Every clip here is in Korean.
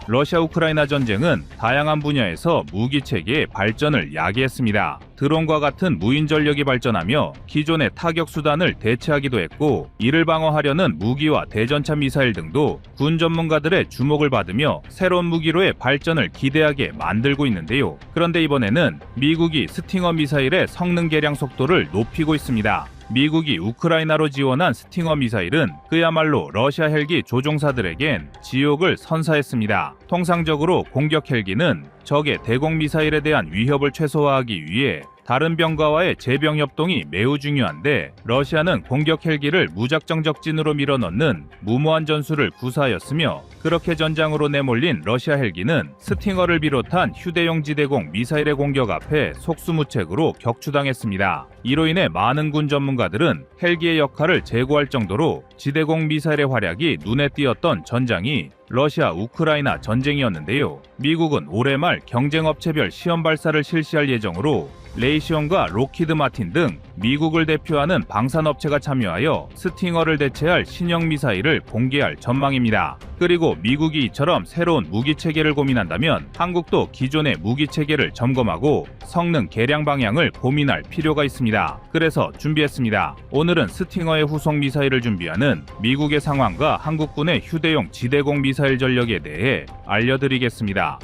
러시아 우크라이나 전쟁은 다양한 분야에서 무기 체계의 발전을 야기했습니다. 드론과 같은 무인 전력이 발전하며 기존의 타격 수단을 대체하기도 했고, 이를 방어하려는 무기와 대전차 미사일 등도 군 전문가들의 주목을 받으며 새로운 무기로의 발전을 기대하게 만들고 있는데요. 그런데 이번에는 미국이 스팅어 미사일의 성능 개량 속도를 높이고 있습니다. 미국이 우크라이나로 지원한 스팅어 미사일은 그야말로 러시아 헬기 조종사들에겐 지옥을 선사했습니다. 통상적으로 공격 헬기는 적의 대공 미사일에 대한 위협을 최소화하기 위해 다른 병과와의 재병 협동이 매우 중요한데, 러시아는 공격 헬기를 무작정 적진으로 밀어넣는 무모한 전술을 구사하였으며, 그렇게 전장으로 내몰린 러시아 헬기는 스팅어를 비롯한 휴대용 지대공 미사일의 공격 앞에 속수무책으로 격추당했습니다. 이로 인해 많은 군 전문가들은 헬기의 역할을 제고할 정도로 지대공 미사일의 활약이 눈에 띄었던 전장이 러시아 우크라이나 전쟁이었는데요. 미국은 올해 말 경쟁업체별 시험 발사를 실시할 예정으로 레이시온과 로키드 마틴 등 미국을 대표하는 방산업체가 참여하여 스팅어를 대체할 신형 미사일을 공개할 전망입니다. 그리고 미국이 이처럼 새로운 무기 체계를 고민한다면 한국도 기존의 무기 체계를 점검하고 성능 개량 방향을 고민할 필요가 있습니다. 그래서 준비했습니다. 오늘은 스팅어의 후속 미사일을 준비하는 미국의 상황과 한국군의 휴대용 지대공 미사일 전력에 대해 알려드리겠습니다.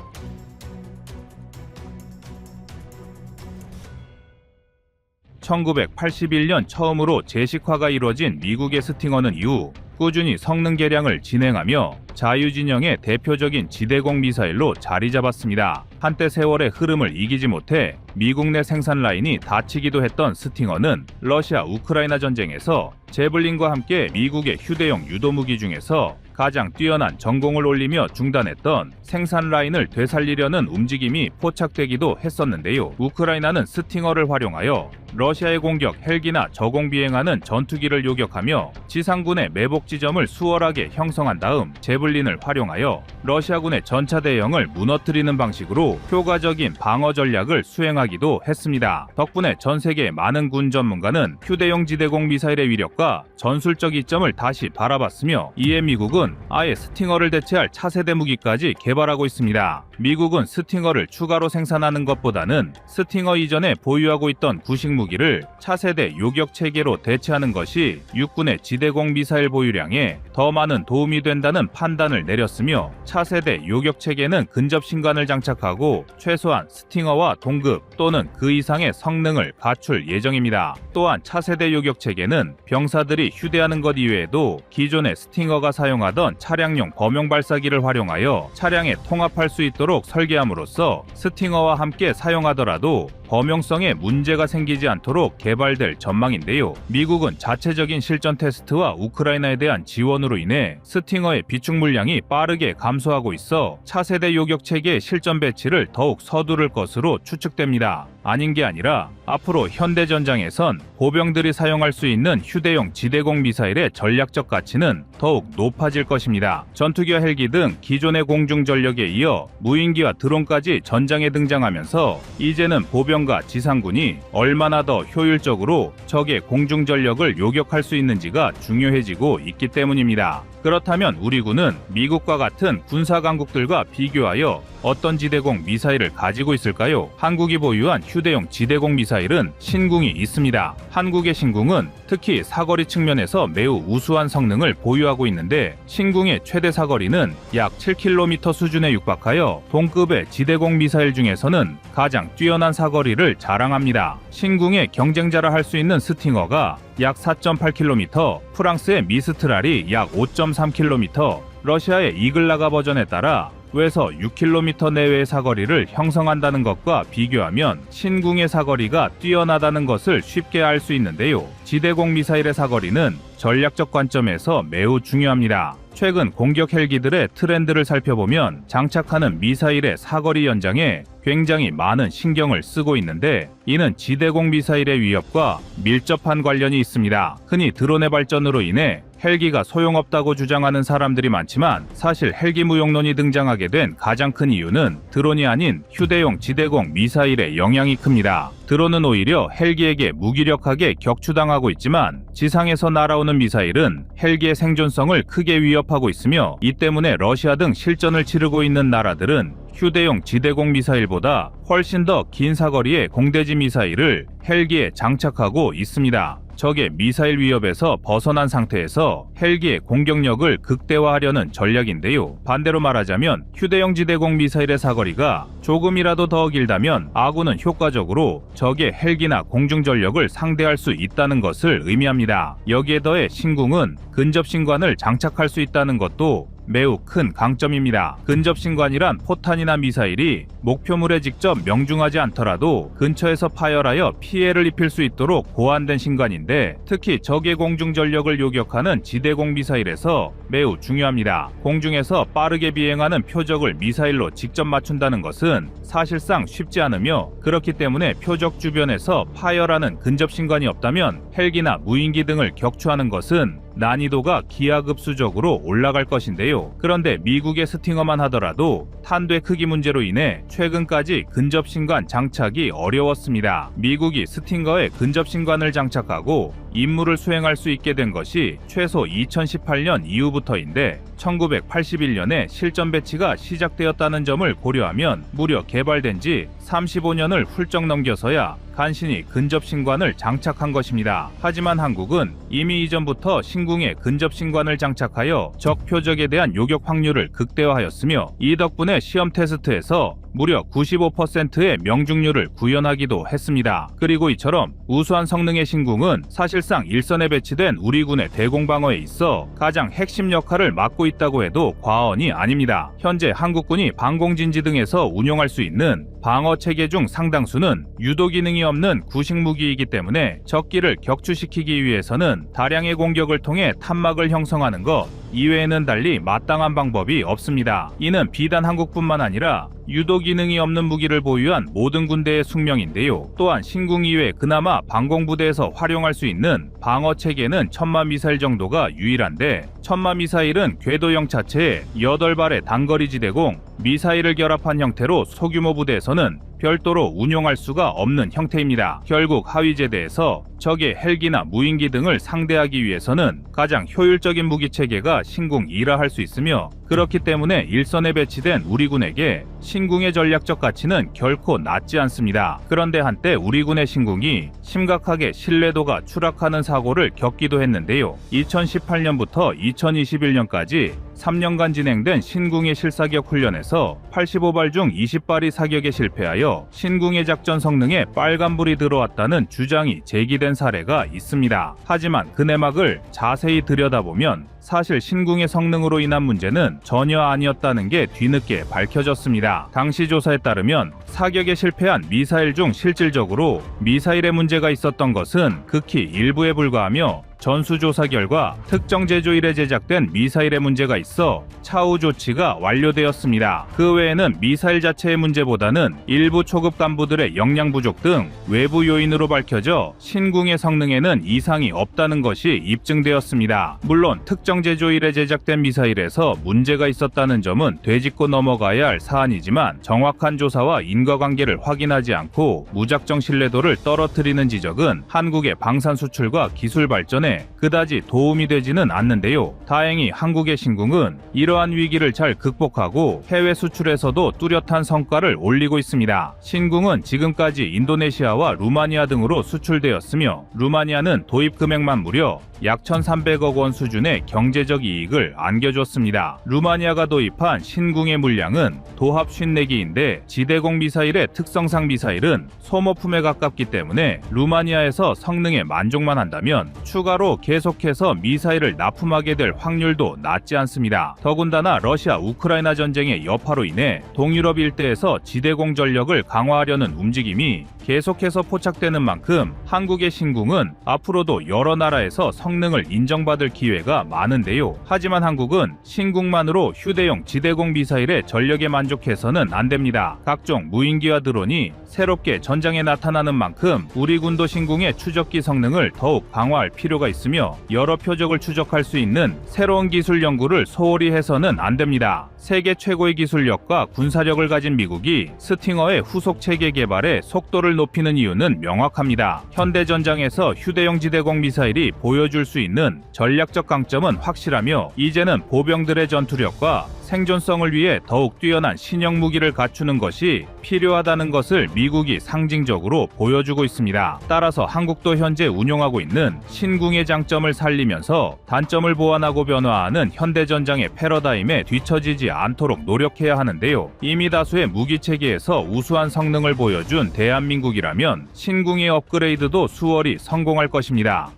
1981년 처음으로 제식화가 이루어진 미국의 스팅어는 이후 꾸준히 성능 개량을 진행하며 자유진영의 대표적인 지대공 미사일로 자리 잡았습니다. 한때 세월의 흐름을 이기지 못해 미국 내 생산 라인이 닫히기도 했던 스팅어는 러시아 우크라이나 전쟁에서 제블린과 함께 미국의 휴대용 유도무기 중에서 가장 뛰어난 전공을 올리며 중단했던 생산 라인을 되살리려는 움직임이 포착되기도 했었는데요. 우크라이나는 스팅어를 활용하여 러시아의 공격 헬기나 저공 비행하는 전투기를 요격하며 지상군의 매복 지점을 수월하게 형성한 다음 제블린을 활용하여 러시아군의 전차 대형을 무너뜨리는 방식으로 효과적인 방어 전략을 수행하기도 했습니다. 덕분에 전 세계의 많은 군 전문가는 휴대용 지대공 미사일의 위력과 전술적 이점을 다시 바라봤으며, 이에 미국은 아예 스팅어를 대체할 차세대 무기까지 개발하고 있습니다. 미국은 스팅어를 추가로 생산하는 것보다는 스팅어 이전에 보유하고 있던 구식 무기를 차세대 요격 체계로 대체하는 것이 육군의 지대공 미사일 보유량에 더 많은 도움이 된다는 판단을 내렸으며, 차세대 요격 체계는 근접 신관을 장착하고 최소한 스팅어와 동급 또는 그 이상의 성능을 갖출 예정입니다. 또한 차세대 요격 체계는 병사들이 휴대하는 것 이외에도 기존의 스팅어가 사용하던 차량용 범용 발사기를 활용하여 차량에 통합할 수 있도록 설계함으로써 스팅어와 함께 사용하더라도 범용성에 문제가 생기지 않도록 개발될 전망인데요. 미국은 자체적인 실전 테스트와 우크라이나에 대한 지원으로 인해 스팅어의 비축 물량이 빠르게 감소하고 있어 차세대 요격 체계의 실전 배치를 더욱 서두를 것으로 추측됩니다. 아닌 게 아니라 앞으로 현대 전장에선 보병들이 사용할 수 있는 휴대용 지대공 미사일의 전략적 가치는 더욱 높아질 것입니다. 전투기와 헬기 등 기존의 공중 전력에 이어 무인기와 드론까지 전장에 등장하면서 이제는 보병과 지상군이 얼마나 더 효율적으로 적의 공중 전력을 요격할 수 있는지가 중요해지고 있기 때문입니다. 그렇다면 우리 군은 미국과 같은 군사 강국들과 비교하여 어떤 지대공 미사일을 가지고 있을까요? 한국이 보유한 휴대용 지대공 미사일은 신궁이 있습니다. 한국의 신궁은 특히 사거리 측면에서 매우 우수한 성능을 보유하고 있는데, 신궁의 최대 사거리는 약 7km 수준에 육박하여 동급의 지대공 미사일 중에서는 가장 뛰어난 사거리를 자랑합니다. 신궁의 경쟁자라 할 수 있는 스팅어가 약 4.8km, 프랑스의 미스트랄이 약 5.3km, 러시아의 이글라가 버전에 따라 외서 6km 내외의 사거리를 형성한다는 것과 비교하면 신궁의 사거리가 뛰어나다는 것을 쉽게 알 수 있는데요. 지대공 미사일의 사거리는 전략적 관점에서 매우 중요합니다. 최근 공격 헬기들의 트렌드를 살펴보면 장착하는 미사일의 사거리 연장에 굉장히 많은 신경을 쓰고 있는데, 이는 지대공 미사일의 위협과 밀접한 관련이 있습니다. 흔히 드론의 발전으로 인해 헬기가 소용없다고 주장하는 사람들이 많지만 사실 헬기 무용론이 등장하게 된 가장 큰 이유는 드론이 아닌 휴대용 지대공 미사일의 영향이 큽니다. 드론은 오히려 헬기에게 무기력하게 격추당하고 있지만 지상에서 날아오는 미사일은 헬기의 생존성을 크게 위협하고 있으며 이 때문에 러시아 등 실전을 치르고 있는 나라들은 휴대용 지대공 미사일보다 훨씬 더 긴 사거리의 공대지 미사일을 헬기에 장착하고 있습니다. 적의 미사일 위협에서 벗어난 상태에서 헬기의 공격력을 극대화하려는 전략인데요. 반대로 말하자면 휴대용 지대공 미사일의 사거리가 조금이라도 더 길다면 아군은 효과적으로 적의 헬기나 공중 전력을 상대할 수 있다는 것을 의미합니다. 여기에 더해 신궁은 근접신관을 장착할 수 있다는 것도 매우 큰 강점입니다. 근접신관이란 포탄이나 미사일이 목표물에 직접 명중하지 않더라도 근처에서 파열하여 피해를 입힐 수 있도록 고안된 신관인데 특히 적의 공중 전력을 요격하는 지대공 미사일에서 매우 중요합니다. 공중에서 빠르게 비행하는 표적을 미사일로 직접 맞춘다는 것은 사실상 쉽지 않으며 그렇기 때문에 표적 주변에서 파열하는 근접신관이 없다면 헬기나 무인기 등을 격추하는 것은 난이도가 기하급수적으로 올라갈 것인데요. 그런데 미국의 스팅어만 하더라도 탄두의 크기 문제로 인해 최근까지 근접신관 장착이 어려웠습니다. 미국이 스팅어에 근접신관을 장착하고 임무를 수행할 수 있게 된 것이 최소 2018년 이후부터인데 1981년에 실전 배치가 시작되었다는 점을 고려하면 무려 개발된 지 35년을 훌쩍 넘겨서야 간신히 근접신관을 장착한 것입니다. 하지만 한국은 이미 이전부터 신궁에 근접신관을 장착하여 적 표적에 대한 요격 확률을 극대화하였으며 이 덕분에 시험 테스트에서 무려 95%의 명중률을 구현하기도 했습니다. 그리고 이처럼 우수한 성능의 신궁은 사실상 일선에 배치된 우리 군의 대공방어에 있어 가장 핵심 역할을 맡고 있다고 해도 과언이 아닙니다. 현재 한국군이 방공진지 등에서 운용할 수 있는 방어 체계 중 상당수는 유도 기능이 없는 구식 무기이기 때문에 적기를 격추시키기 위해서는 다량의 공격을 통해 탄막을 형성하는 것 이외에는 달리 마땅한 방법이 없습니다. 이는 비단 한국뿐만 아니라 유도 기능이 없는 무기를 보유한 모든 군대의 숙명인데요. 또한 신궁 이외 그나마 방공부대에서 활용할 수 있는 방어 체계는 천마 미사일 정도가 유일한데 천마 미사일은 궤도형 차체에 8발의 단거리 지대공 미사일을 결합한 형태로 소규모 부대에서는 별도로 운용할 수가 없는 형태입니다. 결국 하위제대에서 적의 헬기나 무인기 등을 상대하기 위해서는 가장 효율적인 무기체계가 신궁 2라 할 수 있으며 그렇기 때문에 일선에 배치된 우리 군에게 신궁의 전략적 가치는 결코 낮지 않습니다. 그런데 한때 우리 군의 신궁이 심각하게 신뢰도가 추락하는 사고를 겪기도 했는데요. 2018년부터 2021년까지 3년간 진행된 신궁의 실사격 훈련에서 85발 중 20발이 사격에 실패하여 신궁의 작전 성능에 빨간불이 들어왔다는 주장이 제기된 사례가 있습니다. 하지만 그 내막을 자세히 들여다보면 사실 신궁의 성능으로 인한 문제는 전혀 아니었다는 게 뒤늦게 밝혀졌습니다. 당시 조사에 따르면 사격에 실패한 미사일 중 실질적으로 미사일에 문제가 있었던 것은 극히 일부에 불과하며 전수조사 결과 특정 제조일에 제작된 미사일에 문제가 있어 차후 조치가 완료되었습니다. 그 외에는 미사일 자체의 문제보다는 일부 초급 간부들의 역량 부족 등 외부 요인으로 밝혀져 신궁의 성능에는 이상이 없다는 것이 입증되었습니다. 물론 특정 제조일에 제작된 미사일에서 문제가 있었다는 점은 되짚고 넘어가야 할 사안이지만 정확한 조사와 인과관계를 확인하지 않고 무작정 신뢰도를 떨어뜨리는 지적은 한국의 방산 수출과 기술 발전에 그다지 도움이 되지는 않는데요. 다행히 한국의 신궁은 이러한 위기를 잘 극복하고 해외 수출에서도 뚜렷한 성과를 올리고 있습니다. 신궁은 지금까지 인도네시아와 루마니아 등으로 수출되었으며 루마니아는 도입 금액만 무려 약 1,300억 원 수준의 경제적 이익을 안겨줬습니다. 루마니아가 도입한 신궁의 물량은 도합 54기인데 지대공 미사일의 특성상 미사일은 소모품에 가깝기 때문에 루마니아에서 성능에 만족만 한다면 추가로 계속해서 미사일을 납품하게 될 확률도 낮지 않습니다. 더군다나 러시아 우크라이나 전쟁의 여파로 인해 동유럽 일대에서 지대공 전력을 강화하려는 움직임이 계속해서 포착되는 만큼 한국의 신궁은 앞으로도 여러 나라에서 성능을 인정받을 기회가 많은데요. 하지만 한국은 신궁만으로 휴대용 지대공 미사일의 전력에 만족해서는 안 됩니다. 각종 무인기와 드론이 새롭게 전장에 나타나는 만큼 우리 군도 신궁의 추적기 성능을 더욱 강화할 필요가 있으며 여러 표적을 추적할 수 있는 새로운 기술 연구를 소홀히 해서는 안 됩니다. 세계 최고의 기술력과 군사력을 가진 미국이 스팅어의 후속 체계 개발에 속도를 높이는 이유는 명확합니다. 현대전장에서 휴대용 지대공 미사일이 보여줄 수 있는 전략적 강점은 확실하며 이제는 보병들의 전투력과 생존성을 위해 더욱 뛰어난 신형 무기를 갖추는 것이 필요하다는 것을 미국이 상징적으로 보여주고 있습니다. 따라서 한국도 현재 운용하고 있는 신궁의 장점을 살리면서 단점을 보완하고 변화하는 현대전장의 패러다임에 뒤처지지 않도록 노력해야 하는데요. 이미 다수의 무기 체계에서 우수한 성능을 보여준 대한민국이라면 신궁의 업그레이드도 수월히 성공할 것입니다.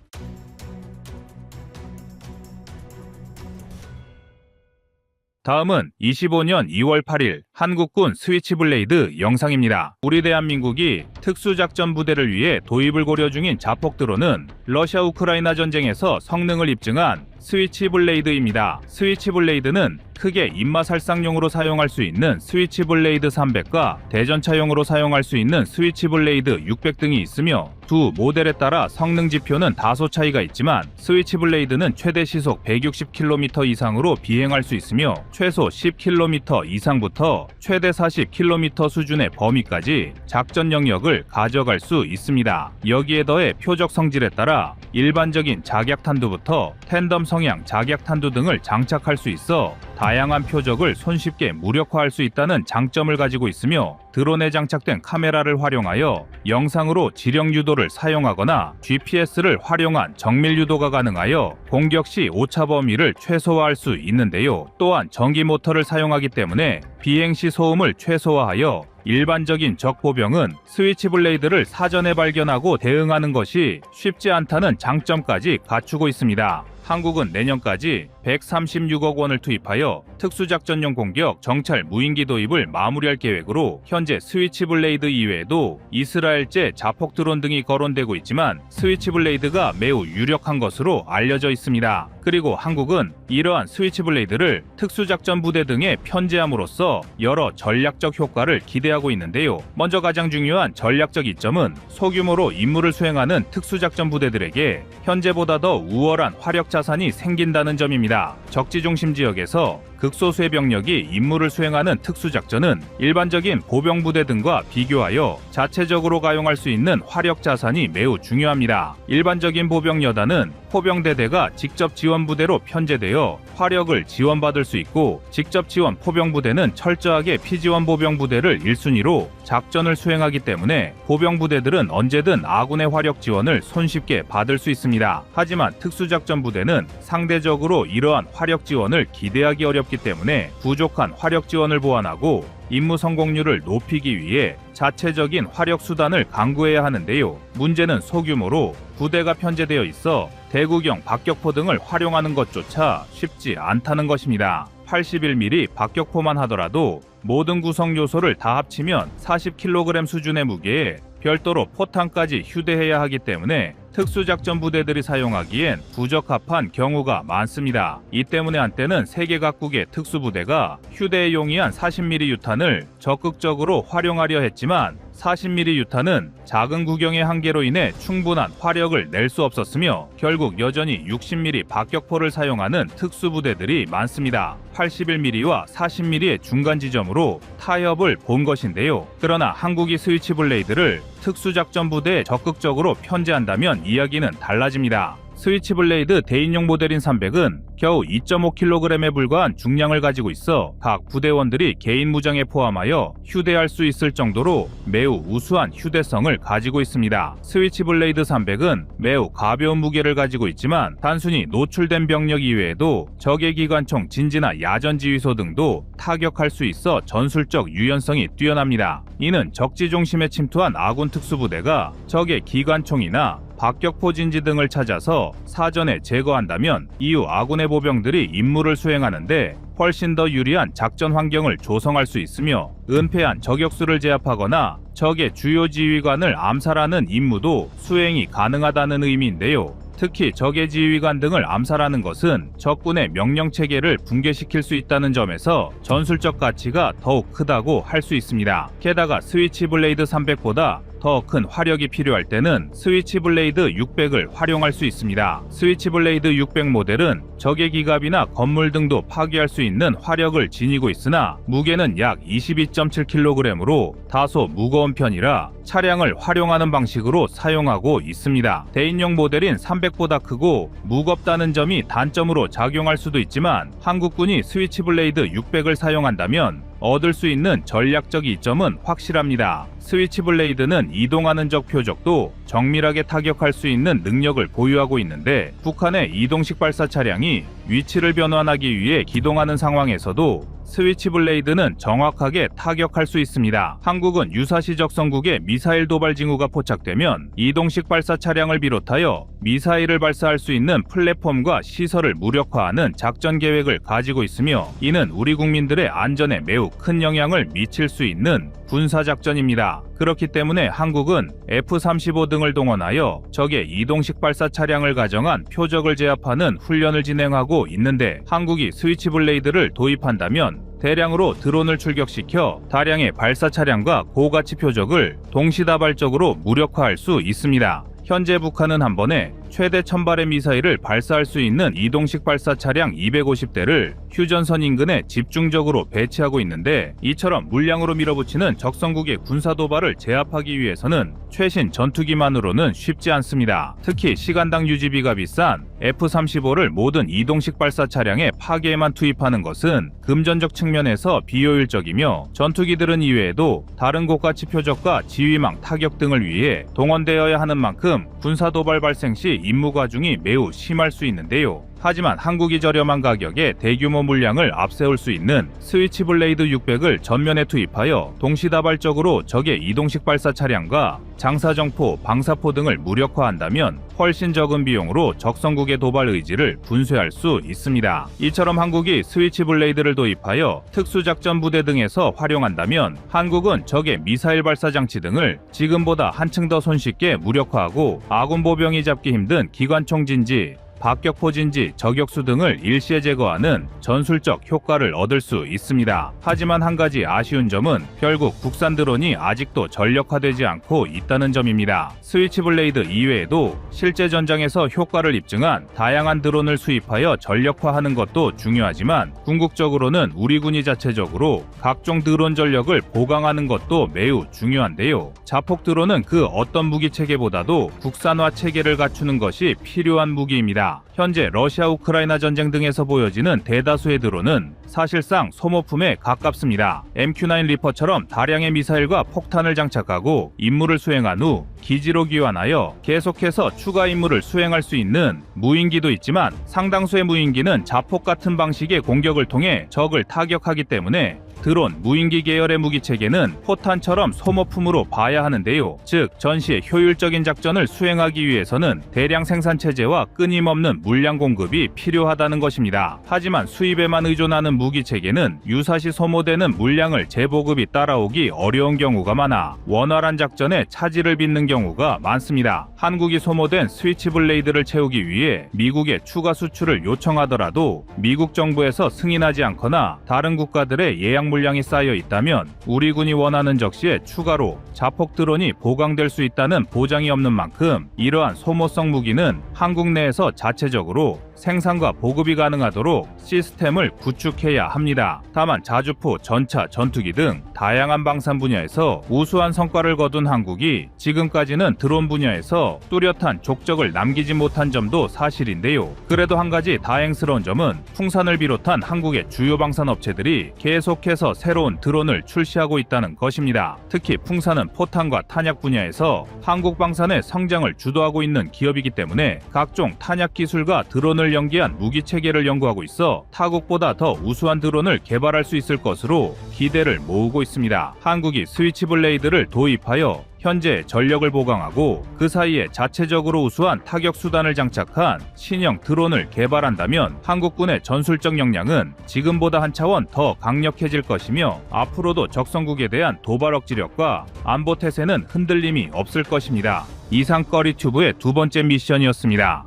다음은 25년 2월 8일 한국군 스위치블레이드 영상입니다. 우리 대한민국이 특수작전부대를 위해 도입을 고려 중인 자폭드론은 러시아 우크라이나 전쟁에서 성능을 입증한 스위치블레이드입니다. 스위치블레이드는 크게 입마살상용으로 사용할 수 있는 스위치블레이드 300과 대전차용으로 사용할 수 있는 스위치블레이드 600 등이 있으며 두 모델에 따라 성능 지표는 다소 차이가 있지만 스위치블레이드는 최대 시속 160km 이상으로 비행할 수 있으며 최소 10km 이상부터 최대 40km 수준의 범위까지 작전 영역을 가져갈 수 있습니다. 여기에 더해 표적 성질에 따라 일반적인 작약탄두부터 텐덤 성향 작약탄두 등을 장착할 수 있어 다양한 표적을 손쉽게 무력화할 수 있다는 장점을 가지고 있으며 드론에 장착된 카메라를 활용하여 영상으로 지령 유도를 사용하거나 GPS를 활용한 정밀 유도가 가능하여 공격 시 오차 범위를 최소화할 수 있는데요. 또한 전기 모터를 사용하기 때문에 비행 시 소음을 최소화하여 일반적인 적 보병은 스위치블레이드를 사전에 발견하고 대응하는 것이 쉽지 않다는 장점까지 갖추고 있습니다. 한국은 내년까지 136억 원을 투입하여 특수작전용 공격, 정찰, 무인기 도입을 마무리할 계획으로 현재 스위치블레이드 이외에도 이스라엘제 자폭 드론 등이 거론되고 있지만 스위치블레이드가 매우 유력한 것으로 알려져 있습니다. 그리고 한국은 이러한 스위치블레이드를 특수작전부대 등에 편제함으로써 여러 전략적 효과를 기대하고 있는데요. 먼저 가장 중요한 전략적 이점은 소규모로 임무를 수행하는 특수작전부대들에게 현재보다 더 우월한 화력 자산이 생긴다는 점입니다. 적지중심 지역에서 극소수의 병력이 임무를 수행하는 특수작전은 일반적인 보병부대 등과 비교하여 자체적으로 가용할 수 있는 화력 자산이 매우 중요합니다. 일반적인 보병여단은 포병대대가 직접 지원부대로 편제되어 화력을 지원받을 수 있고 직접 지원 포병부대는 철저하게 피지원 보병부대를 1순위로 작전을 수행하기 때문에 보병부대들은 언제든 아군의 화력 지원을 손쉽게 받을 수 있습니다. 하지만 특수작전부대는 상대적으로 이러한 화력 지원을 기대하기 어렵기 때문에 부족한 화력 지원을 보완하고 임무 성공률을 높이기 위해 자체적인 화력 수단을 강구해야 하는데요. 문제는 소규모로 부대가 편제되어 있어 대구경 박격포 등을 활용하는 것조차 쉽지 않다는 것입니다. 81mm 박격포만 하더라도 모든 구성 요소를 다 합치면 40kg 수준의 무게에 별도로 포탄까지 휴대해야 하기 때문에 특수작전 부대들이 사용하기엔 부적합한 경우가 많습니다. 이 때문에 한때는 세계 각국의 특수부대가 휴대에 용이한 40mm 유탄을 적극적으로 활용하려 했지만 40mm 유탄은 작은 구경의 한계로 인해 충분한 화력을 낼 수 없었으며 결국 여전히 60mm 박격포를 사용하는 특수부대들이 많습니다. 81mm와 40mm의 중간 지점으로 타협을 본 것인데요. 그러나 한국이 스위치블레이드를 특수작전부대에 적극적으로 편제한다면 이야기는 달라집니다. 스위치블레이드 대인용 모델인 300은 겨우 2.5kg에 불과한 중량을 가지고 있어 각 부대원들이 개인 무장에 포함하여 휴대할 수 있을 정도로 매우 우수한 휴대성을 가지고 있습니다. 스위치블레이드 300은 매우 가벼운 무게를 가지고 있지만 단순히 노출된 병력 이외에도 적의 기관총 진지나 야전지휘소 등도 타격할 수 있어 전술적 유연성이 뛰어납니다. 이는 적지 중심에 침투한 아군 특수부대가 적의 기관총이나 박격포 진지 등을 찾아서 사전에 제거한다면 이후 아군의 보병들이 임무를 수행하는데 훨씬 더 유리한 작전 환경을 조성할 수 있으며 은폐한 저격수를 제압하거나 적의 주요 지휘관을 암살하는 임무도 수행이 가능하다는 의미인데요. 특히 적의 지휘관 등을 암살하는 것은 적군의 명령체계를 붕괴시킬 수 있다는 점에서 전술적 가치가 더욱 크다고 할 수 있습니다. 게다가 스위치블레이드 300보다 더 큰 화력이 필요할 때는 스위치블레이드 600을 활용할 수 있습니다. 스위치블레이드 600 모델은 적의 기갑이나 건물 등도 파괴할 수 있는 화력을 지니고 있으나 무게는 약 22.7kg으로 다소 무거운 편이라 차량을 활용하는 방식으로 사용하고 있습니다. 대인용 모델인 300보다 크고 무겁다는 점이 단점으로 작용할 수도 있지만 한국군이 스위치블레이드 600을 사용한다면 얻을 수 있는 전략적 이점은 확실합니다. 스위치블레이드는 이동하는 적 표적도 정밀하게 타격할 수 있는 능력을 보유하고 있는데 북한의 이동식 발사 차량이 위치를 변환하기 위해 기동하는 상황에서도 스위치블레이드는 정확하게 타격할 수 있습니다. 한국은 유사시 적성국에 미사일 도발 징후가 포착되면 이동식 발사 차량을 비롯하여 미사일을 발사할 수 있는 플랫폼과 시설을 무력화하는 작전 계획을 가지고 있으며 이는 우리 국민들의 안전에 매우 큰 영향을 미칠 수 있는 군사작전입니다. 그렇기 때문에 한국은 F-35 등을 동원하여 적의 이동식 발사 차량을 가정한 표적을 제압하는 훈련을 진행하고 있는데 한국이 스위치블레이드를 도입한다면 대량으로 드론을 출격시켜 다량의 발사 차량과 고가치 표적을 동시다발적으로 무력화할 수 있습니다. 현재 북한은 한 번에 최대 1000발의 미사일을 발사할 수 있는 이동식 발사 차량 250대를 휴전선 인근에 집중적으로 배치하고 있는데 이처럼 물량으로 밀어붙이는 적성국의 군사 도발을 제압하기 위해서는 최신 전투기만으로는 쉽지 않습니다. 특히 시간당 유지비가 비싼 F-35를 모든 이동식 발사 차량에 파괴에만 투입하는 것은 금전적 측면에서 비효율적이며 전투기들은 이외에도 다른 고가치 표적과 지휘망 타격 등을 위해 동원되어야 하는 만큼 군사 도발 발생 시 임무 과중이 매우 심할 수 있는데요. 하지만 한국이 저렴한 가격에 대규모 물량을 앞세울 수 있는 스위치블레이드 600을 전면에 투입하여 동시다발적으로 적의 이동식 발사 차량과 장사정포, 방사포 등을 무력화한다면 훨씬 적은 비용으로 적성국의 도발 의지를 분쇄할 수 있습니다. 이처럼 한국이 스위치블레이드를 도입하여 특수작전 부대 등에서 활용한다면 한국은 적의 미사일 발사 장치 등을 지금보다 한층 더 손쉽게 무력화하고 아군 보병이 잡기 힘든 기관총 진지, 박격포 진지, 저격수 등을 일시에 제거하는 전술적 효과를 얻을 수 있습니다. 하지만 한 가지 아쉬운 점은 결국 국산 드론이 아직도 전력화되지 않고 있다는 점입니다. 스위치블레이드 이외에도 실제 전장에서 효과를 입증한 다양한 드론을 수입하여 전력화하는 것도 중요하지만 궁극적으로는 우리 군이 자체적으로 각종 드론 전력을 보강하는 것도 매우 중요한데요. 자폭 드론은 그 어떤 무기 체계보다도 국산화 체계를 갖추는 것이 필요한 무기입니다. 현재 러시아 우크라이나 전쟁 등에서 보여지는 대다수의 드론은 사실상 소모품에 가깝습니다. MQ-9 리퍼처럼 다량의 미사일과 폭탄을 장착하고 임무를 수행한 후 기지로 귀환하여 계속해서 추가 임무를 수행할 수 있는 무인기도 있지만 상당수의 무인기는 자폭 같은 방식의 공격을 통해 적을 타격하기 때문에 드론, 무인기 계열의 무기체계는 포탄처럼 소모품으로 봐야 하는데요. 즉, 전시의 효율적인 작전을 수행하기 위해서는 대량 생산체제와 끊임없는 물량 공급이 필요하다는 것입니다. 하지만 수입에만 의존하는 무기체계는 유사시 소모되는 물량을 재보급이 따라오기 어려운 경우가 많아 원활한 작전에 차질을 빚는 경우가 많습니다. 한국이 소모된 스위치블레이드를 채우기 위해 미국에 추가 수출을 요청하더라도 미국 정부에서 승인하지 않거나 다른 국가들의 예약 물량이 쌓여 있다면 우리 군이 원하는 적시에 추가로 자폭 드론이 보강될 수 있다는 보장이 없는 만큼 이러한 소모성 무기는 한국 내에서 자체적으로 생산과 보급이 가능하도록 시스템을 구축해야 합니다. 다만 자주포, 전차, 전투기 등 다양한 방산 분야에서 우수한 성과를 거둔 한국이 지금까지는 드론 분야에서 뚜렷한 족적을 남기지 못한 점도 사실인데요. 그래도 한 가지 다행스러운 점은 풍산을 비롯한 한국의 주요 방산 업체들이 계속해서 새로운 드론을 출시하고 있다는 것입니다. 특히 풍산은 포탄과 탄약 분야에서 한국 방산의 성장을 주도하고 있는 기업이기 때문에 각종 탄약 기술과 드론을 연계한 무기 체계를 연구하고 있어 타국보다 더 우수한 드론을 개발할 수 있을 것으로 기대를 모으고 있습니다. 한국이 스위치블레이드를 도입하여 현재 전력을 보강하고 그 사이에 자체적으로 우수한 타격 수단을 장착한 신형 드론을 개발한다면 한국군의 전술적 역량은 지금보다 한 차원 더 강력해질 것이며 앞으로도 적성국에 대한 도발 억지력과 안보 태세는 흔들림이 없을 것입니다. 이상 꺼리튜브의 두 번째 미션이었습니다.